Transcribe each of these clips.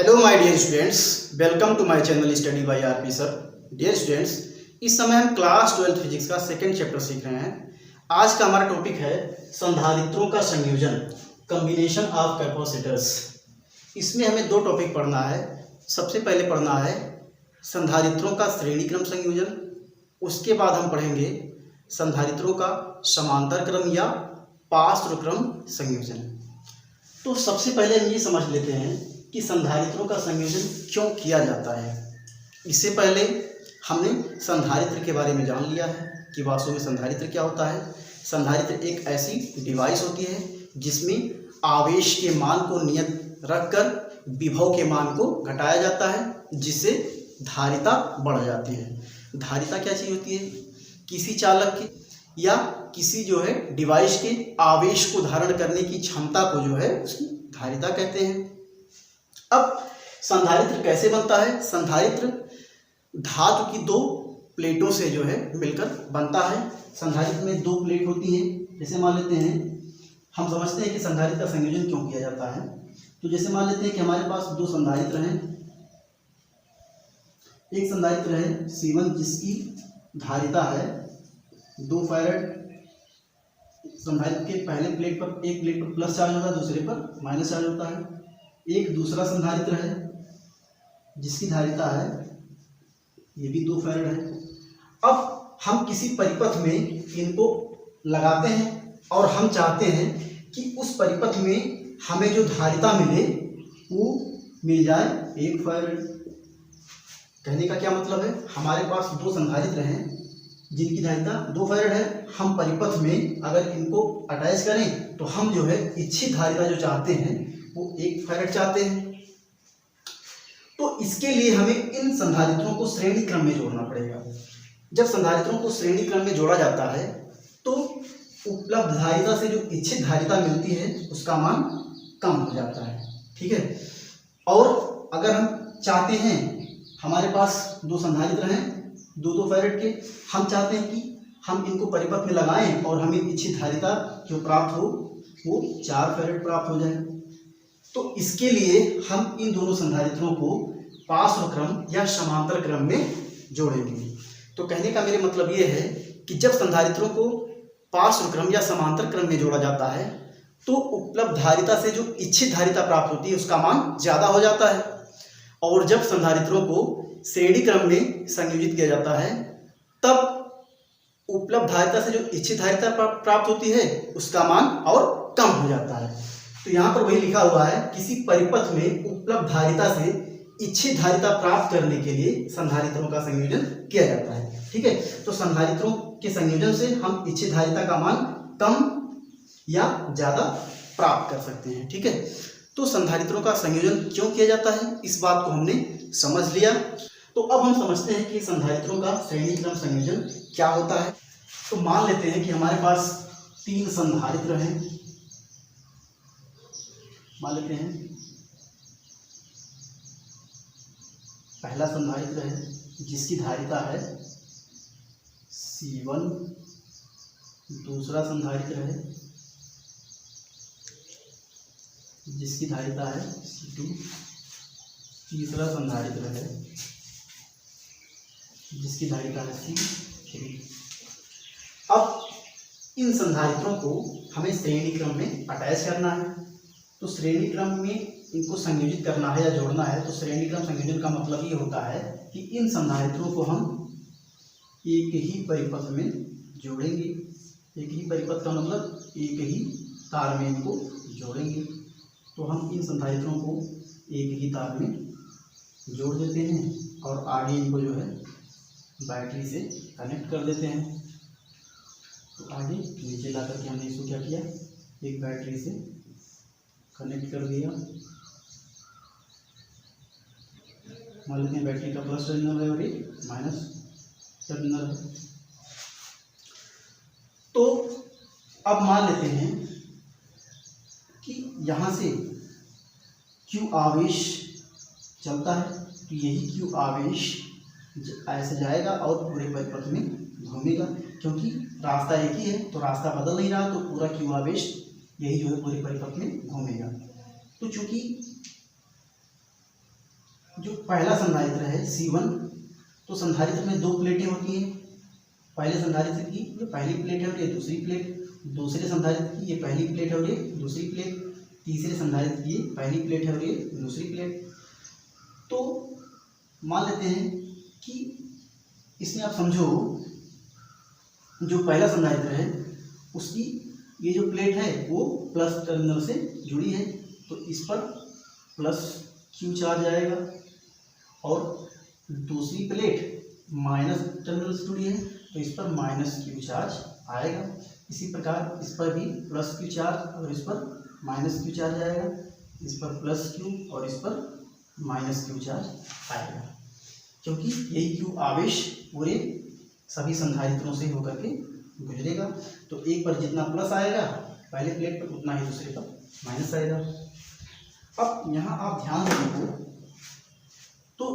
Hello my dear students, welcome to my channel study by RP sir. Dear students, इस समय हम class 12 physics का second chapter सीख रहे हैं। आज का हमारा टॉपिक है संधारित्रों का संयोजन, कॉम्बिनेशन ऑफ कैपेसिटर्स। इसमें हमें दो टॉपिक पढ़ना है। सबसे पहले पढ़ना है संधारित्रों का श्रेणी क्रम संयोजन, उसके बाद हम पढ़ेंगे संधारित्रों का समांतर क्रम या पार्श्व क्रम संयोजन। तो सबसे पहले हम ये समझ लेते हैं कि संधारित्रों का संयोजन क्यों किया जाता है। इससे पहले हमने संधारित्र के बारे में जान लिया है कि वास्तव में संधारित्र क्या होता है। संधारित्र एक ऐसी डिवाइस होती है जिसमें आवेश के मान को नियत रखकर विभव के मान को घटाया जाता है, जिससे धारिता बढ़ जाती है। धारिता क्या चीज़ होती है? किसी चालक की या किसी डिवाइस के आवेश को धारण करने की क्षमता को उसकी धारिता कहते हैं। अब संधारित्र कैसे बनता है? संधारित्र धातु की दो प्लेटों से मिलकर बनता है। संधारित्र में दो प्लेट होती हैं। जैसे मान लेते हैं, हम समझते हैं कि संधारित्र का संयोजन क्यों किया जाता है। तो जैसे मान लेते हैं कि हमारे पास दो संधारित्र हैं। एक संधारित्र है C1 जिसकी धारिता है 2 फैराड। संधारित्र के पहले प्लेट पर, एक प्लेट पर प्लस चार्ज होता है, दूसरे पर माइनस चार्ज होता है। एक दूसरा संधारित्र है जिसकी धारिता है, ये भी 2 फैराड है। अब हम किसी परिपथ में इनको लगाते हैं और हम चाहते हैं कि उस परिपथ में हमें जो धारिता मिले वो मिल जाए 1 फैराड। कहने का क्या मतलब है? हमारे पास दो संधारित्र हैं जिनकी धारिता 2 फैराड है। हम परिपथ में अगर इनको अटैच करें तो हम इच्छित धारिता जो चाहते हैं वो 1 फैराड चाहते हैं। तो इसके लिए हमें इन संधारित्रों को श्रेणी क्रम में जोड़ना पड़ेगा। जब संधारित्रों को श्रेणी क्रम में जोड़ा जाता है तो उपलब्ध धारिता से जो इच्छित धारिता मिलती है उसका मान कम हो जाता है। ठीक है। और अगर हम चाहते हैं, हमारे पास दो संधारित्र हैं 2-2 फैराड के, हम चाहते हैं कि हम इनको परिपथ में लगाएं और हमें इच्छित धारिता जो प्राप्त हो वो 4 फैराड प्राप्त हो जाए। तो इसके लिए हम इन दोनों संधारित्रों को पार्श्व क्रम या समांतर क्रम में जोड़ेंगे। तो कहने का मेरे मतलब ये है कि जब संधारित्रों को पार्श्व क्रम या समांतर क्रम में जोड़ा जाता है तो उपलब्ध धारिता से जो इच्छित धारिता प्राप्त होती है उसका मान ज़्यादा हो जाता है। और जब संधारित्रों को श्रेणी क्रम में संयोजित किया जाता है तब उपलब्ध धारिता से जो इच्छित धारिता प्राप्त होती है उसका मान और कम हो जाता है। तो यहाँ पर वही लिखा हुआ है, किसी परिपथ में उपलब्ध धारिता से इच्छित धारिता प्राप्त करने के लिए संधारित्रों का संयोजन किया जाता है। ठीक है। तो संधारित्रों के संयोजन से हम इच्छित धारिता का मान कम या ज़्यादा प्राप्त कर सकते हैं। ठीक है। तो संधारित्रों का संयोजन क्यों किया जाता है, इस बात को हमने समझ लिया। तो अब हम समझते हैं कि संधारित्रों का श्रेणी क्रम संयोजन क्या होता है। तो मान लेते हैं कि हमारे पास 3 संधारित्र हैं। मान लेते हैं पहला संधारित्र है जिसकी धारिता है C1, दूसरा संधारित्र है जिसकी धारिता है C2, तीसरा संधारित्र है जिसकी धारिता है C3। अब इन संधारित्रों को हमें श्रेणी क्रम में अटैच करना है। तो श्रेणी क्रम में इनको संयोजित करना है या जोड़ना है। तो श्रेणी क्रम संयोजन का मतलब ये होता है कि इन संधारित्रों को हम एक ही परिपथ में जोड़ेंगे। एक ही परिपथ का मतलब एक ही तार में इनको जोड़ेंगे। तो हम इन संधारित्रों को एक ही तार में जोड़ देते हैं और आगे इनको बैटरी से कनेक्ट कर देते हैं। तो आगे नीचे ला करके हमने इसको क्या किया, एक बैटरी से कनेक्ट कर दिया। मान लेते हैं बैटरी का प्लस टर्मिनल है और एक माइनस टर्मिनल है। तो अब मान लेते हैं कि यहाँ से Q आवेश चलता है, तो यही Q आवेश ऐसे जाएगा और पूरे परिपथ में घूमेगा। क्योंकि रास्ता एक ही है तो रास्ता बदल नहीं रहा, तो पूरा Q आवेश यही पूरे परिपथ में घूमेगा। तो चूंकि जो पहला संधारित्र है C1, तो संधारित्र में दो प्लेटें होती हैं। पहले संधारित्र की ये पहली प्लेट है और ये दूसरी प्लेट, दूसरे संधारित्र की ये पहली प्लेट है और ये दूसरी प्लेट, तीसरे संधारित्र की ये पहली प्लेट है और ये दूसरी प्लेट। तो मान लेते हैं कि इसमें आप समझो जो पहला संधारित्र है उसकी ये जो प्लेट है वो प्लस टर्मिनल से जुड़ी है, तो इस पर प्लस क्यू चार्ज आएगा, और दूसरी प्लेट माइनस टर्मिनल से जुड़ी है तो इस पर माइनस क्यू चार्ज आएगा। इसी प्रकार इस पर भी प्लस क्यू चार्ज और इस पर माइनस क्यू चार्ज आएगा, इस पर प्लस क्यू और इस पर माइनस क्यू चार्ज आएगा, क्योंकि यही क्यू आवेश पूरे सभी संधारित्रों से होकर के गुजरेगा। तो एक पर जितना प्लस आएगा पहले प्लेट पर उतना ही दूसरे पर माइनस आएगा। अब यहाँ आप ध्यान रखो तो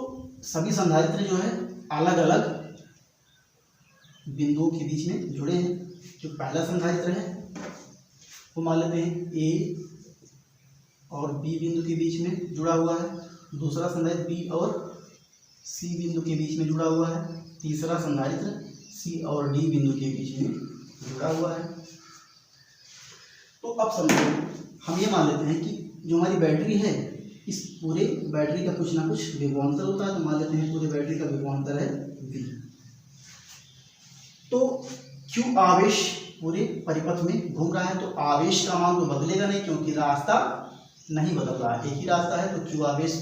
सभी संधारित्र जो है अलग अलग बिंदुओं के बीच में जुड़े हैं। जो पहला संधारित्र है वो मान लेते हैं ए और बी बिंदु के बीच में जुड़ा हुआ है, दूसरा संधारित्र बी और सी बिंदु के बीच में जुड़ा हुआ है, तीसरा संधारित्र सी और डी बिंदु के बीच में जुड़ा हुआ है। तो अब समझो हम ये मान लेते हैं कि जो हमारी बैटरी है इस पूरे बैटरी का कुछ ना कुछ विभवांतर होता है, तो मान लेते हैं पूरे बैटरी का विभवांतर है V। तो Q आवेश पूरे परिपथ में घूम रहा है, तो आवेश का मान तो बदलेगा नहीं क्योंकि रास्ता नहीं बदल रहा है, एक ही रास्ता है, तो Q आवेश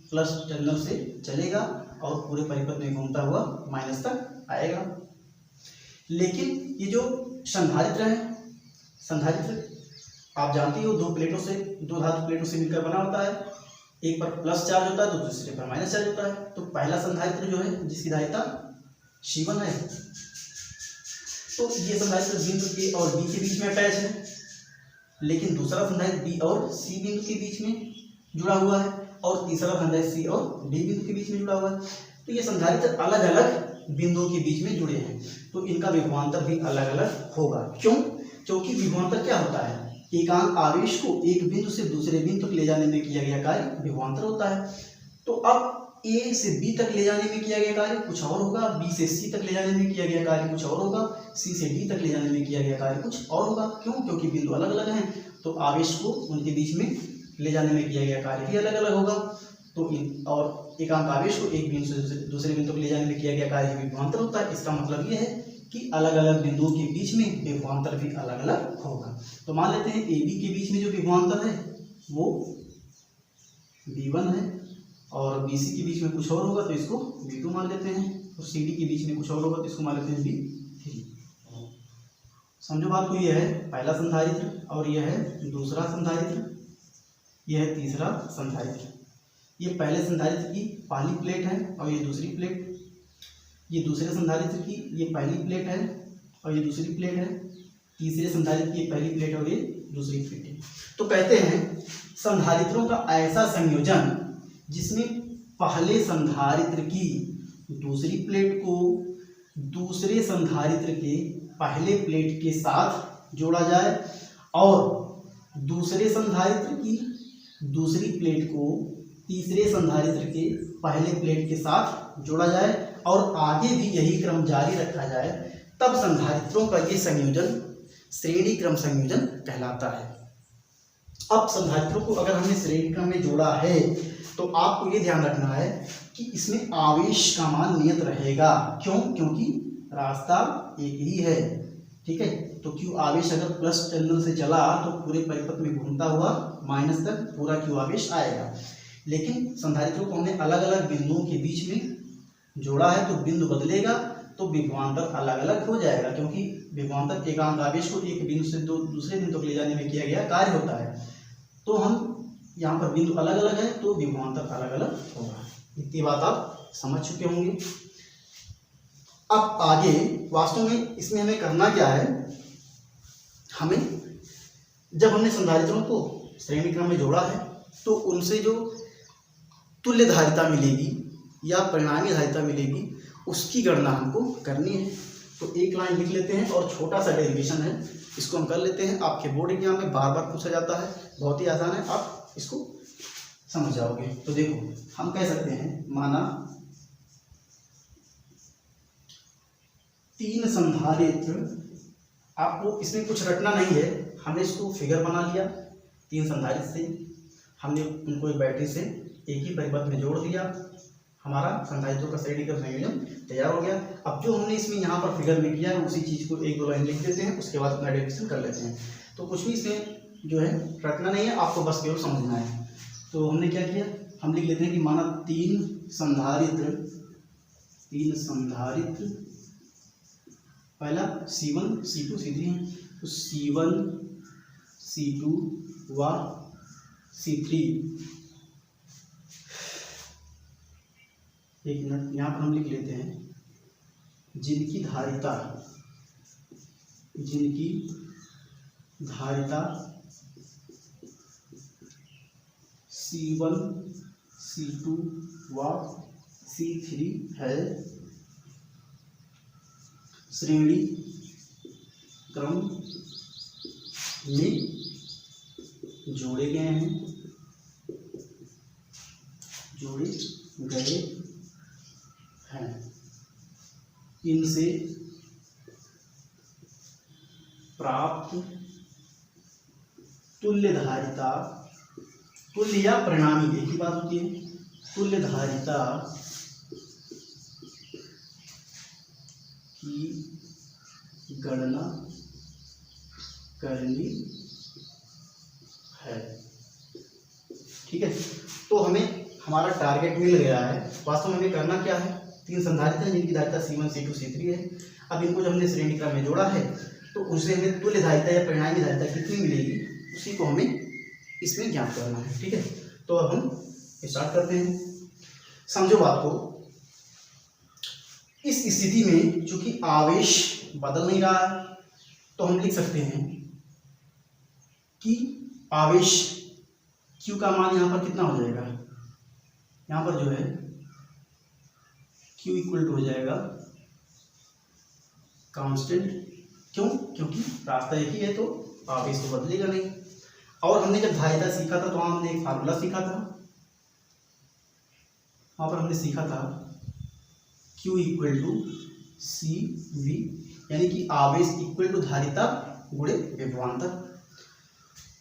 प्लस टर्मिनल से चलेगा और पूरे परिपथ में घूमता हुआ माइनस तक आएगा। लेकिन ये जो संधारित्र है, संधारित्र आप जानते हो दो प्लेटों से, दो धातु प्लेटों से मिलकर बना होता है, एक पर प्लस चार्ज होता है तो दूसरे पर माइनस चार्ज होता है। तो पहला संधारित्र जो है जिसकी धारिता C1 है, तो ये संधारित्र बिंदु A और B के बीच में अटैच है, लेकिन दूसरा संधारित्र B और C बिंदु के बीच में जुड़ा हुआ है, और तीसरा संधारित्र C और D बिंदु के बीच में जुड़ा हुआ है। तो ये संधारित्र अलग अलग बिंदुओं के बीच में जुड़े हैं, तो इनका विभवांतर भी अलग अलग होगा। क्यों? क्योंकि विभवांतर क्या होता है, एकांक आवेश को एक बिंदु से दूसरे बिंदु तक ले जाने में किया गया कार्य विभवांतर होता है। तो अब A से B तक ले जाने में किया गया कार्य कुछ और होगा, B से C तक ले जाने में किया गया कार्य कुछ और होगा, C से D तक ले जाने में किया गया कार्य कुछ और होगा। क्यों? क्योंकि बिंदु अलग अलग हैं, तो आवेश को उनके बीच में ले जाने में किया गया कार्य भी अलग अलग होगा। तो और एकांक आवेश को एक बिंदु से दूसरे बिंदु तक ले जाने में किया गया कार्य विभवांतर होता है। इसका मतलब ये है कि अलग अलग बिंदुओं के बीच में विभवांतर भी अलग अलग होगा। तो मान लेते हैं AB के बीच में जो विभवांतर है वो V1 है, और BC के बीच में कुछ और होगा तो इसको V2 मान लेते हैं, और CD के बीच में कुछ और होगा तो इसको मान लेते हैं V3। समझो बात को, ये है पहला संधारित्र और यह है दूसरा संधारित्र, यह है तीसरा संधारित्र। ये पहले संधारित्र की पहली प्लेट है और ये दूसरी प्लेट, ये दूसरे संधारित्र की ये पहली प्लेट है और ये दूसरी प्लेट है, तीसरे संधारित्र की ये पहली प्लेट और ये दूसरी प्लेट है। तो कहते हैं संधारित्रों का ऐसा संयोजन जिसमें पहले संधारित्र की दूसरी प्लेट को दूसरे संधारित्र के पहले प्लेट के साथ जोड़ा जाए, और दूसरे संधारित्र की दूसरी प्लेट को तीसरे संधारित्र के पहले प्लेट के साथ जोड़ा जाए, और आगे भी यही क्रम जारी रखा जाए, तब संधारित्रों का ये संयोजन श्रेणी क्रम संयोजन कहलाता है। अब संधारित्रों को अगर हमने श्रेणी क्रम में जोड़ा है तो आपको ये ध्यान रखना है कि इसमें आवेश का मान नियत रहेगा। क्यों? क्योंकि रास्ता एक ही है, ठीक है। तो Q आवेश अगर प्लस टर्मिनल से चला तो पूरे परिपथ में घूमता हुआ माइनस तक पूरा Q आवेश आएगा। लेकिन संधारित्रों को हमने अलग अलग बिंदुओं के बीच में जोड़ा है, तो बिंदु बदलेगा तो विभवांतर अलग अलग हो जाएगा, क्योंकि विभवांतर एकांक आवेश को एक बिंदु से दूसरे बिंदु तक ले जाने में किया गया कार्य होता है। तो हम यहाँ पर बिंदु अलग अलग है तो विभवांतर अलग अलग होगा। इतनी बात आप समझ चुके होंगे। अब आगे वास्तव में इसमें हमें करना क्या है, हमें जब हमने संधारित्रों को श्रेणी क्रम में जोड़ा है तो उनसे जो तुल्य धारिता मिलेगी या परिणामी धारिता मिलेगी उसकी गणना हमको करनी है। तो एक लाइन लिख लेते हैं और छोटा सा डेरिवेशन है, इसको हम कर लेते हैं। आपके बोर्ड एग्जाम में बार बार पूछा जाता है, बहुत ही आसान है, आप इसको समझ जाओगे। तो देखो हम कह सकते हैं, माना 3 संधारित्र, आपको इसमें कुछ रटना नहीं है, हमने इसको फिगर बना लिया। 3 संधारित्र से हमने उनको एक बैटरी से एक ही परिपथ में जोड़ दिया, हमारा संधारित्रों का श्रेणी का संयोजन तैयार हो गया। अब जो हमने इसमें यहाँ पर फिगर में किया है उसी चीज़ को 1-2 लाइन लिख देते हैं, उसके बाद अपना डेरिवेशन कर लेते हैं। तो कुछ भी इसमें जो है रटना नहीं है, आपको बस केवल समझना है। तो हमने क्या किया, हम लिख लेते हैं कि माना 3 संधारित्र, पहला C1 C2 C3 है, तो C1 C2 व C3, एक मिनट यहाँ पर हम लिख लेते हैं, जिनकी धारिता C1 C2 व C3 है, श्रेणी क्रम में जोड़े गए हैं, इनसे प्राप्त तुल्य धारिता, तुल्य या परिणामी एक ही बात होती है, तुल्य धारिता की गणना करनी है। ठीक है, तो हमें हमारा टारगेट मिल गया है। वास्तव में हमें करना क्या है, 3 संधारित्र हैं जिनकी धारिता C1 C2 C3 है। अब इनको जब हमने श्रेणी क्रम में जोड़ा है तो उससे हमें तुल्य धारिता या परिणामी धारिता कितनी मिलेगी, उसी को हमें इसमें ज्ञात करना है। ठीक है, तो अब हम स्टार्ट करते हैं। समझो बात को, इस स्थिति में चूंकि आवेश बदल नहीं रहा है तो हम लिख सकते हैं कि आवेश Q का मान यहाँ पर कितना हो जाएगा, यहाँ पर जो है Q इक्वल टू हो जाएगा कांस्टेंट। क्यों, क्योंकि रास्ता एक ही है तो आवेश तो बदलेगा नहीं। और हमने जब धारिता सीखा था तो वहाँ हमने एक फार्मूला सीखा था, वहाँ पर हमने सीखा था Q इक्वल टू CV, यानी कि आवेश इक्वल टू धारिता गुणे विभवांतर।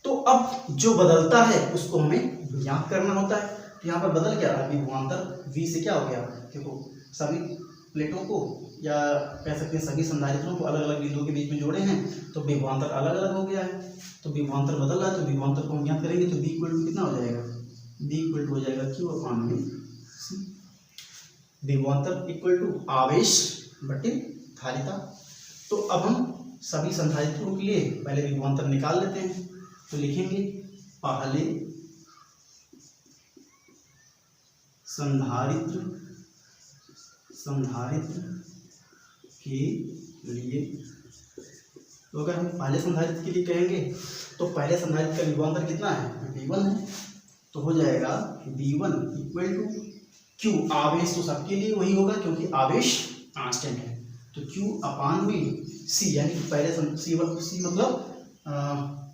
तो अब जो बदलता है उसको हमें ज्ञात करना होता है। तो यहाँ पर बदल क्या रहा है, विभवांतर V से क्या हो गया, देखो सभी प्लेटों को या कह सकते हैं सभी संधारित्रों को अलग अलग बिंदुओं के बीच में जोड़े हैं तो विभवांतर अलग अलग हो गया है। तो विभवांतर बदल रहा है तो विभवांतर को हम ज्ञात करेंगे। तो B इक्वल टू कितना हो जाएगा, B इक्वल टू हो जाएगा Q/C। विभवांतर इक्वल टू आवेश बटे धारिता। तो अब हम सभी संधारित्रों के लिए पहले विभवांतर निकाल लेते हैं। तो लिखेंगे पहले संधारित्र के लिए, तो अगर हम पहले संधारित्र के लिए कहेंगे तो पहले संधारित्र का विभवांतर कितना है, V1 है। तो हो जाएगा V1 इक्वल टू Q, आवेश तो सबके लिए वही होगा क्योंकि आवेश कांस्टेंट है। तो Q/C, यानी कि पहले C मतलब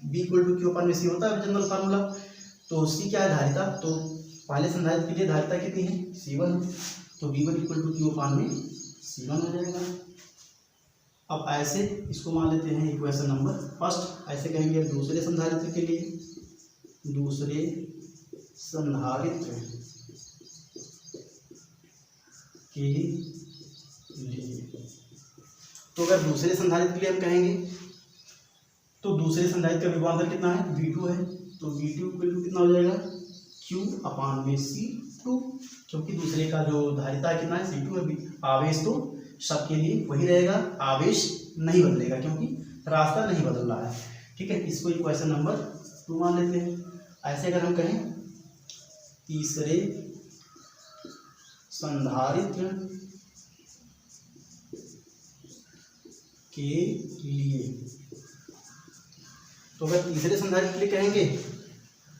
B इक्वल टू Q/C होता है जनरल फार्मूला। तो C क्या है, धारिता। तो पहले संधारित्र के लिए धारिता कितनी है, C1। तो V1 इक्वल टू Q/C1 हो जाएगा। अब ऐसे इसको मान लेते हैं इक्वेशन नंबर फर्स्ट। ऐसे कहेंगे दूसरे संधारित्र के लिए, दूसरे संधारित्र के लिए। तो अगर दूसरे संधारित्र के लिए हम कहेंगे तो दूसरे संधारित्र का विभवांतर कितना है, V2 है। तो V2 इक्वल टू कितना हो जाएगा, Q/C2, क्योंकि दूसरे का जो धारिता कितना है, C2 है। आवेश तो सबके लिए वही रहेगा, आवेश नहीं बदलेगा क्योंकि रास्ता नहीं बदल रहा है। ठीक है, इसको इक्वेशन नंबर 2 मान लेते हैं। ऐसे अगर हम कहें तीसरे संधारित्र के लिए, तो अगर तीसरे संधारित्र के लिए कहेंगे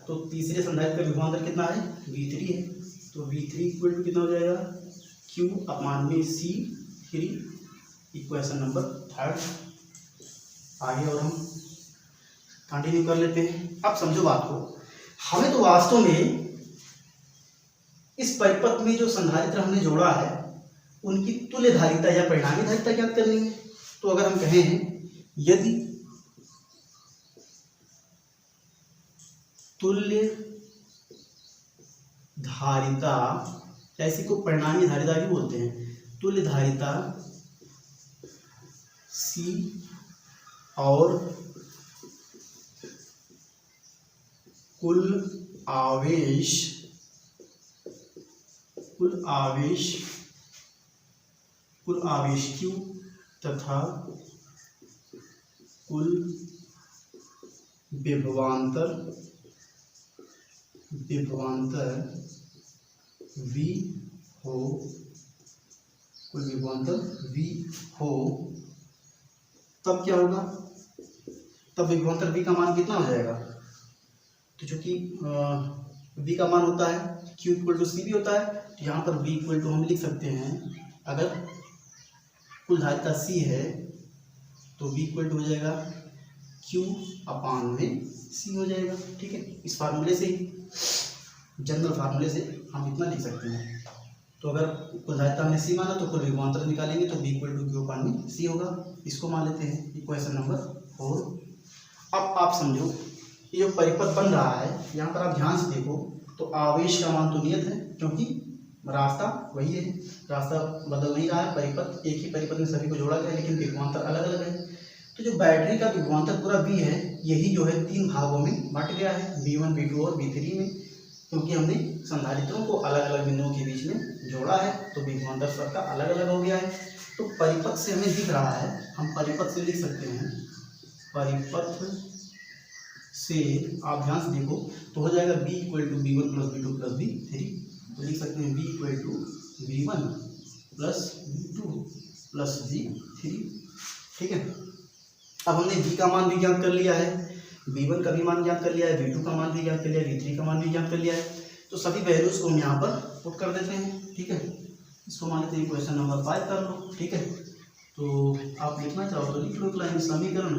तो तीसरे संधारित्र का विभवांतर कितना है, V3 है। तो V3 इक्वल टू कितना हो जाएगा, Q/C3, इक्वेशन नंबर 3। आगे और हम कंटिन्यू कर लेते हैं। अब समझो बात को, हमें तो वास्तव में इस परिपथ में जो संधारित्र हमने जोड़ा है उनकी तुल्य धारिता या परिणामी धारिता ज्ञात करनी है। तो अगर हम कहें यदि तुल्य धारिता, ऐसी को परिणामी धारिता भी बोलते हैं, तुल्य धारिता C और कुल आवेश Q तथा कुल विभवांतर V हो, कुल विभवांतर V हो, तब क्या होगा, तब विभवांतर V का मान कितना हो जाएगा। तो चूंकि V का मान होता है Q इक्वल टू सी भी होता है, तो यहाँ पर V इक्वल टू हम लिख सकते हैं, अगर कुल धारिता C है तो V इक्वल टू हो जाएगा Q अपान में C हो जाएगा। ठीक है, इस फार्मूले से ही, जनरल फार्मूले से हम इतना लिख सकते हैं। तो अगर कुल धारिता हमने C माना तो कुल विभवांतर निकालेंगे तो V इक्वल टू Q अपान में C होगा। इसको मान लेते हैं इक्वेशन नंबर 4। अब आप समझो ये जो परिपथ बन रहा है, यहाँ पर आप ध्यान से देखो तो आवेश का मान तो नियत है, क्योंकि रास्ता वही है, रास्ता बदल नहीं रहा है, परिपथ एक ही परिपथ में सभी को जोड़ा गया है, लेकिन विभवांतर अलग अलग है। तो जो बैटरी का विभवांतर पूरा V है, यही जो है 3 भागों में बंट गया है, V1, V2 और V3 में, क्योंकि हमने संधारित्रों को अलग अलग बिंदुओं के बीच में जोड़ा है, तो विभवांतर सबका अलग अलग हो गया है। तो परिपथ से हमें दिख रहा है, हम परिपथ से लिख सकते हैं, परिपथ से आप ध्यान से देखो तो हो जाएगा V equal to V1 plus V2 plus V3, तो लिख सकते हैं V equal to V1 plus V2 plus V3। ठीक है, अब हमने V का मान भी ज्ञात कर लिया है, V1 का भी मान ज्ञात कर लिया है, V2 का मान भी ज्ञात कर लिया है, V3 का मान भी ज्ञात कर लिया है। तो सभी वैल्यूज को हम यहाँ पर पुट कर देते हैं। ठीक है, इसको मान लेते हैं क्वेश्चन नंबर 5 कर लो। ठीक है, तो आप लिखना चाहो तो लिख लो, लाइन समीकरण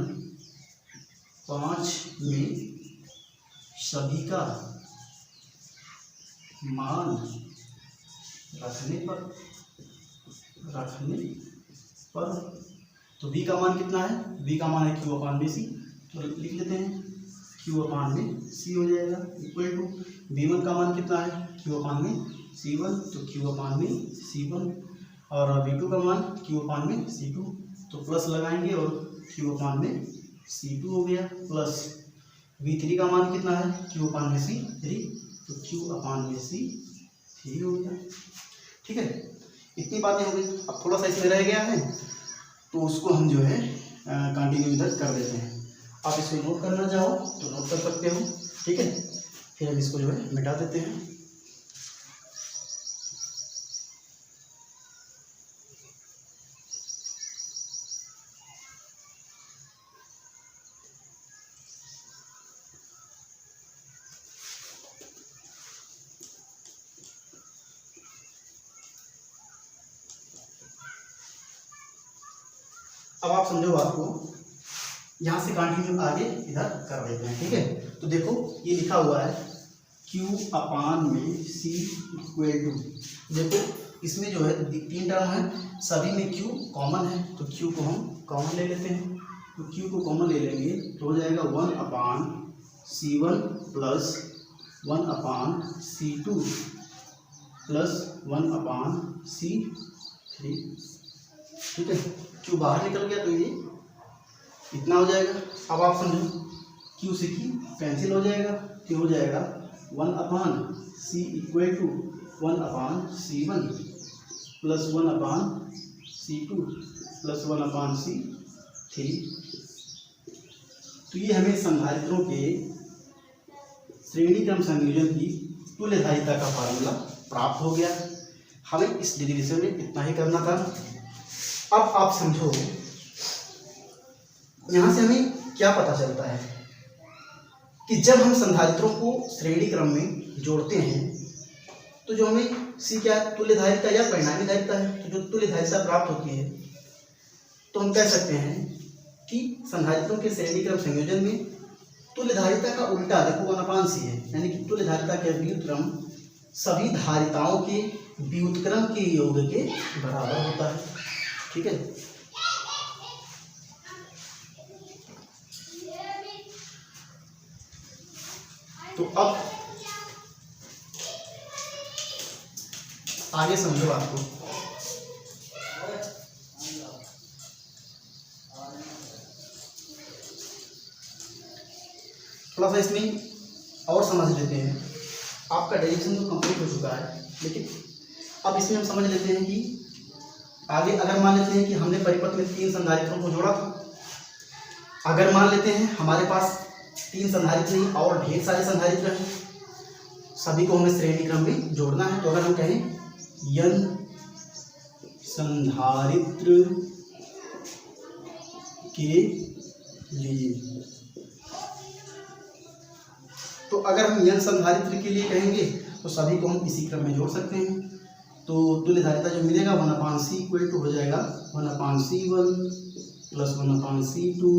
5 में सभी का मान रखने पर तो V का मान कितना है, V का मान है Q अपान में C, तो लिख लेते हैं Q अपान में C हो जाएगा, इक्वल टू V1 का मान कितना है, Q अपान में C1, तो Q अपान में C1, और V2 का मान Q अपान में C2, तो प्लस लगाएंगे और Q अपान में C2 हो गया, प्लस V3 का मान कितना है, Q अपान में C3, तो Q अपान में C3 हो गया। ठीक है, इतनी बातें हो गई। अब थोड़ा सा इसमें रह गया है तो उसको हम जो है कंटिन्यू इधर कर देते हैं। आप इसको नोट करना चाहो तो नोट कर सकते हो। ठीक है, फिर हम इसको जो है मिटा देते हैं। अब आप समझो बात को, यहाँ से कंटिन्यू आगे इधर कर देते हैं। ठीक है, तो देखो ये लिखा हुआ है Q अपान में C इक्वल टू, देखो इसमें जो है 3 टर्म है, सभी में Q कॉमन है, तो Q को हम कॉमन ले लेते हैं। तो Q को कॉमन ले लेंगे तो हो जाएगा 1 upon C1 plus 1 upon C2 plus 1 upon C3। ठीक है, Q बाहर निकल गया तो ये इतना हो जाएगा। अब आप समझो Q से Q कैंसिल हो जाएगा, तो हो जाएगा 1 upon C equal to 1 upon C1 plus 1 upon C2 plus 1 upon C3। तो ये हमें संधारित्रों के श्रेणी क्रम संयोजन की तुल्य धारिता का फार्मूला प्राप्त हो गया। हमें इस डेरिवेशन में इतना ही करना था। अब आप समझो यहाँ से हमें क्या पता चलता है कि जब हम संधारित्रों को श्रेणी क्रम में जोड़ते हैं तो जो हमें C क्या है, तुल्य धारिता या परिणामी धारिता है। तो जो तुल्य धारिता प्राप्त होती है तो हम कह सकते हैं कि संधारित्रों के श्रेणी क्रम संयोजन में तुल्य धारिता का उल्टा देखो 1/C है, यानी कि तुल्य धारिता के व्युत्क्रम सभी धारिताओं के व्युत्क्रम के योग के बराबर होता है। ठीक है, तो अब आगे समझो आपको। थोड़ा सा इसमें और समझ लेते हैं। आपका डेरिवेशन तो कंप्लीट हो चुका है, लेकिन अब इसमें हम समझ लेते हैं कि आगे अगर मान लेते हैं कि हमने परिपथ में 3 संधारित्रों को जोड़ा था, अगर मान लेते हैं हमारे पास 3 संधारित्र नहीं और ढेर सारे संधारित्र हैं, सभी को हमें श्रेणी क्रम में जोड़ना है, तो अगर हम कहें n संधारित्र के लिए, तो अगर हम n संधारित्र के लिए कहेंगे तो सभी को हम इसी क्रम में जोड़ सकते हैं। तो तुल्य धारिता जो मिलेगा 1/c इक्वल टू हो जाएगा 1/c1 plus 1/c2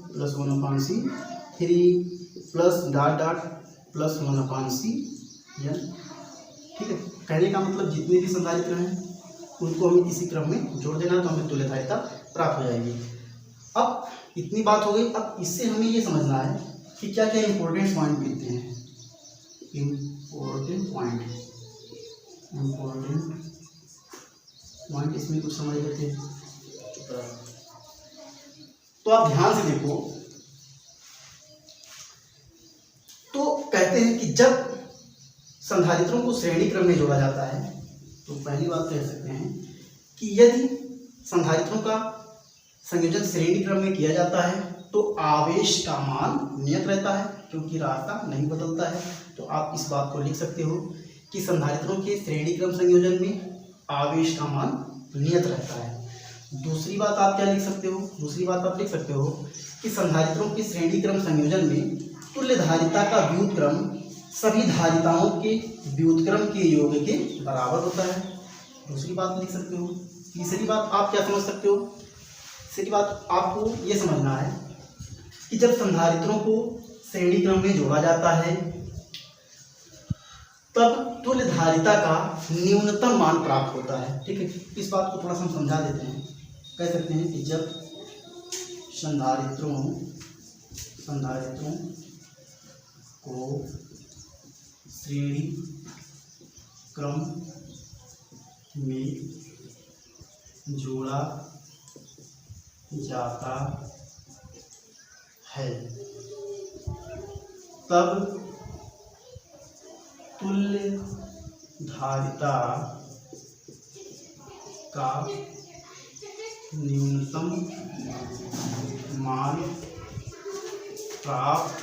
plus 1/c3 plus dot dot plus 1/cn। ठीक है, कहने का मतलब जितने भी संधारित्र हैं उनको हमें इसी क्रम में जोड़ देना, तो हमें तुल्य धारिता प्राप्त हो जाएगी। अब इतनी बात हो गई। अब इससे हमें ये समझना है कि क्या क्या इंपॉर्टेंट पॉइंट मिलते हैं। इंपॉर्टेंट पॉइंट इसमें कुछ समझ लेते हैं। तो आप ध्यान से देखो, तो कहते हैं कि जब संधारित्रों को श्रेणी क्रम में जोड़ा जाता है तो पहली बात कह सकते हैं कि यदि संधारित्रों का संयोजन श्रेणी क्रम में किया जाता है तो आवेश का मान नियत रहता है, क्योंकि रास्ता नहीं बदलता है। तो आप इस बात को लिख सकते हो कि संधारित्रों के श्रेणी क्रम संयोजन में आवेश का मान नियत रहता है। दूसरी बात आप क्या लिख सकते हो, दूसरी बात आप लिख सकते हो कि संधारित्रों के श्रेणी क्रम संयोजन में तुल्य धारिता का व्युत्क्रम सभी धारिताओं के व्युत्क्रम के योग के बराबर होता है। दूसरी बात लिख सकते हो। तीसरी बात आप क्या समझ सकते हो, तीसरी बात आपको ये समझना है कि जब संधारित्रों को श्रेणी क्रम में जोड़ा जाता है तब तुल्य धारिता का न्यूनतम मान प्राप्त होता है। ठीक है, इस बात को थोड़ा सा हम समझा देते हैं। कह सकते हैं कि जब संधारित्रों को श्रेणी क्रम में जोड़ा जाता है तब तुल्य धारिता का न्यूनतम मान प्राप्त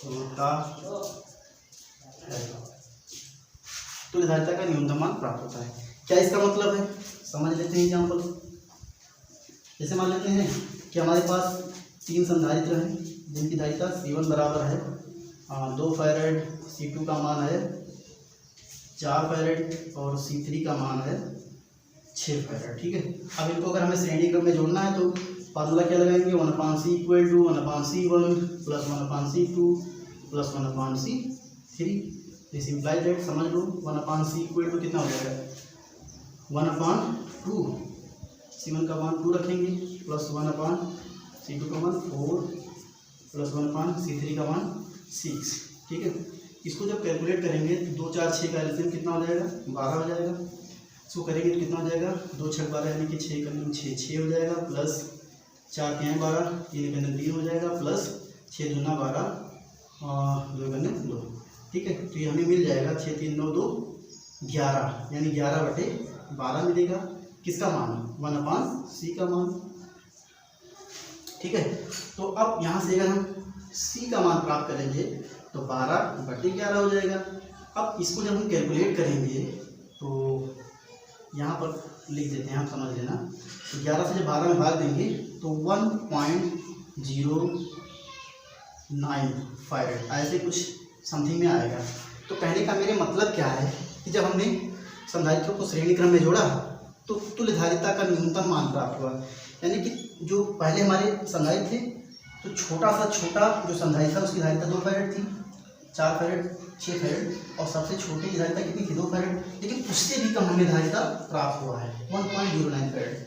होता है। तुल्य धारिता का न्यूनतम मान प्राप्त होता है। क्या इसका मतलब है, समझ लेते हैं एग्जाम्पल। जैसे मान लेते हैं कि हमारे पास 3 संधारित्र हैं जिनकी धारिता C1 बराबर है 2 फैरेड, C2 का मान है 4 फैरेड और C3 का मान है 6 फैरेड। ठीक है, अब इनको अगर हमें श्रेणी क्रम में जोड़ना है तो फार्मूला क्या लगाएंगे, 1/c equal to 1/c1 plus 1/c2 plus 1/c3। This implies that, समझ लो 1/c इक्वल टू कितना हो जाएगा 1/2, C1 का मान 2 रखेंगे प्लस 1/c2 का मान 4 प्लस 1/c3 का मान 6। ठीक है, इसको जब कैलकुलेट करेंगे तो 2 4 6 का एलसीएम कितना हो जाएगा 12 हो जाएगा। इसको करेंगे तो कितना हो जाएगा 2 6 12 यानी कि 6 का 6 हो जाएगा प्लस 4 3 12 3 का 3 हो जाएगा प्लस 6 दूना 12 2 का 2। ठीक है, तो ये हमें मिल जाएगा 6 3 9 2 11 यानी 11/12 मिलेगा। किसका मान 1/c का मान। ठीक है, तो अब यहाँ से अगर हम c का मान प्राप्त करेंगे तो 12/11 हो जाएगा। अब इसको जब हम कैलकुलेट करेंगे तो यहाँ पर लिख देते हैं, आप समझ लेना। तो 11 से जब 12 में भाग देंगे तो 1.09 फैरेड ऐसे कुछ समथिंग में आएगा। तो कहने का मेरे मतलब क्या है कि जब हमने संधारित्रों को श्रेणी क्रम में जोड़ा तो तुल्य धारिता का न्यूनतम मान प्राप्त हुआ। यानी कि जो पहले हमारे संधारित्र थे तो छोटा जो संधारित्र था उसकी धारिता 2 फैरेड थी, 4 फैरेड, 6 फैरेड, और सबसे छोटे की धारिता कितनी थी 2 फैरेड, लेकिन उससे भी कम हमें धारिता प्राप्त हुआ है 1.09 फैरेड।